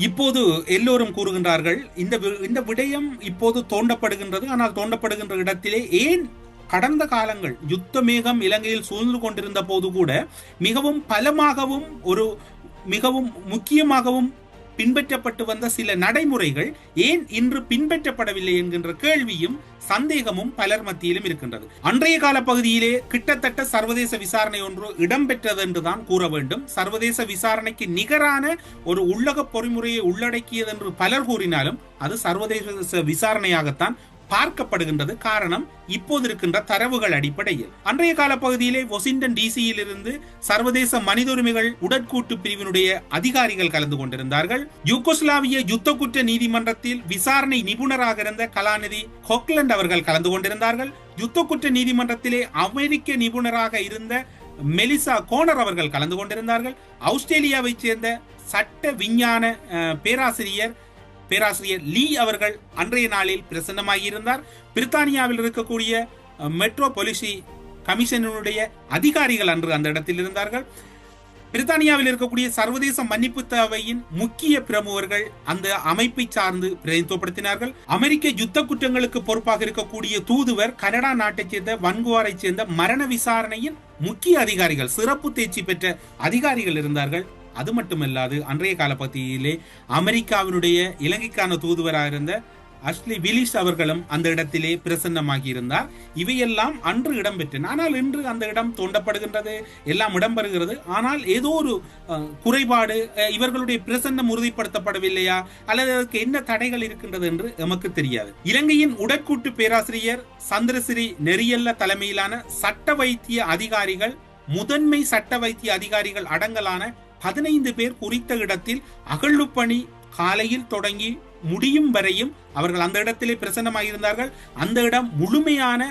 இப்போது எல்லோரும் கூறுகின்றார்கள் இந்த விடயம் இப்போது தோண்டப்படுகின்றது. ஆனால் தோண்டப்படுகின்ற இடத்திலே ஏன் கடந்த காலங்கள் யுத்த மேகம் இலங்கையில் சூழ்ந்து கொண்டிருந்த போது கூட மிகவும் பலமாகவும் மிகவும் முக்கியமாகவும் பின்பற்றப்பட்டு வந்த சில நடைமுறைகள் ஏன் இன்று பின்பற்றப்படவில்லை என்கின்ற கேள்வியும் சந்தேகமும் பலர் மத்தியிலும் இருக்கின்றது. அன்றைய கால பகுதியிலே கிட்டத்தட்ட சர்வதேச விசாரணை ஒன்று இடம்பெற்றது என்றுதான் கூற வேண்டும். சர்வதேச விசாரணைக்கு நிகரான ஒரு உள்ளக பொறிமுறையை உள்ளடக்கியது என்று பலர் கூறினாலும் அது சர்வதேச விசாரணையாகத்தான் பார்க்கப்படுகின்றது. காரணம், இப்போது இருக்கின்ற தரவுகள் அடிப்படையில் அன்றைய கால பகுதியிலே வாஷிங்டன் டிசியில் இருந்து சர்வதேச மனித உரிமைகள் உடற்கூட்டு பிரிவினுடைய அதிகாரிகள் கலந்து கொண்டிருந்தார்கள். யூகோஸ்லாவிய யுத்த குற்ற நீதிமன்றத்தில் விசாரணை நிபுணராக இருந்த கலாநிதி ஹோக்லண்ட் அவர்கள் கலந்து கொண்டிருந்தார்கள். யுத்த குற்ற நீதிமன்றத்திலே அமெரிக்க நிபுணராக இருந்த மெலிசா கோனர் அவர்கள் கலந்து கொண்டிருந்தார்கள். ஆஸ்திரேலியாவை சேர்ந்த சட்ட விஞ்ஞான பேராசிரியர் லீ அவர்கள் அன்றைய நாளில் பிரசன்னமாகியிருந்தார். பிரித்தானியாவில் இருக்கக்கூடிய மெட்ரோபொலிசி கமிஷனுடைய அதிகாரிகள் அன்று அந்த இடத்தில் இருந்தார்கள். பிரித்தானியாவில் இருக்கக்கூடிய சர்வதேச மன்னிப்பு தேவையின் முக்கிய பிரமுகர்கள் அந்த அமைப்பை சார்ந்து பிரதிநிதித்துவப்படுத்தினார்கள். அமெரிக்க யுத்த குற்றங்களுக்கு பொறுப்பாக இருக்கக்கூடிய தூதுவர் கனடா நாட்டைச் சேர்ந்த வன்குவாரை சேர்ந்த மரண விசாரணையின் முக்கிய அதிகாரிகள், சிறப்பு தேர்ச்சி பெற்ற அதிகாரிகள் இருந்தார்கள். அது மட்டுமல்லாது அன்றைய கால பகுதியிலே அமெரிக்காவினுடைய இலங்கைக்கான தூதுவராக இருந்த அஷ்லி விலிஸ் அவர்களும் அந்த இடத்திலே பிரசன்னமாகி இருந்தார். இவையெல்லாம் அன்று இடம்பெற்றன. ஆனால் இன்று அந்த இடம் தோண்டப்படுகின்றது, எல்லாம் இடம்பெறுகிறது. ஆனால் ஏதோ ஒரு குறைபாடு, இவர்களுடைய பிரசன்னம் உறுதிப்படுத்தப்படவில்லையா அல்லது அதற்கு என்ன தடைகள் இருக்கின்றது என்று எமக்கு தெரியாது. இலங்கையின் உடற்கூட்டு பேராசிரியர் சந்திரசிறி நெறியல்ல தலைமையிலான சட்ட வைத்திய அதிகாரிகள், முதன்மை சட்ட வைத்திய அதிகாரிகள் அடங்கலான 15 பேர் குறித்த இடத்தில் அகழ்வுப்பணி காலையில் தொடங்கி முடியும் வரையும் அவர்கள் அந்த இடத்திலே பிரசன்னமாயிருந்தார்கள். அந்த இடம் முழுமையான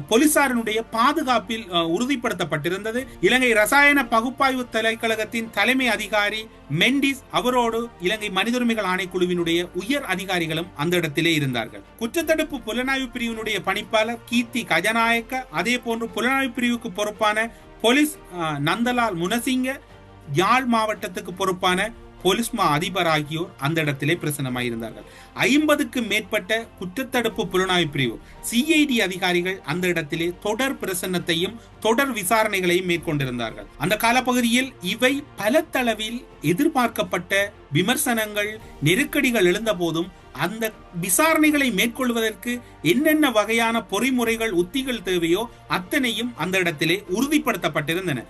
போலீசாரினுடைய பாதுகாப்பில் உறுதிப்படுத்தப்பட்டிருந்தது. இலங்கை ரசாயன பகுப்பாய்வு திணைக்களகத்தின் தலைமை அதிகாரி மெண்டிஸ் அவரோடு இலங்கை மனித உரிமைகள் ஆணைக்குழுவினுடைய உயர் அதிகாரிகளும் அந்த இடத்திலே இருந்தார்கள். குற்றத்தடுப்பு புலனாய்வு பிரிவினுடைய பணிப்பாளர் கீர்த்தி கஜநாயக்க, அதே போன்று புலனாய்வு பிரிவுக்கு பொறுப்பான போலீஸ் நந்தலால் முனசிங்க, யாழ் மாவட்டத்துக்கு பொறுப்பான போலீஸ்மா அதிபர் ஆகியோர் அந்த இடத்திலே பிரசன்னமாயிருந்தார்கள். 50க்கு மேற்பட்ட குற்றத்தடுப்பு புலனாய்வு பிரிவு சிஐடி அதிகாரிகள் அந்த இடத்திலே தொடர் பிரசன்னத்தையும் தொடர் விசாரணைகளையும் மேற்கொண்டிருந்தார்கள். அந்த காலப்பகுதியில் இவை பல தளவில் எதிர்பார்க்கப்பட்ட விமர்சனங்கள், நெருக்கடிகள் எழுந்த போதும் அந்த விசாரணைகளை மேற்கொள்வதற்கு என்னென்ன வகையான பொறிமுறைகள், உத்திகள் தேவையோ அத்தனையும் அந்த இடத்திலே உறுதிப்படுத்தப்பட்டிருந்தன.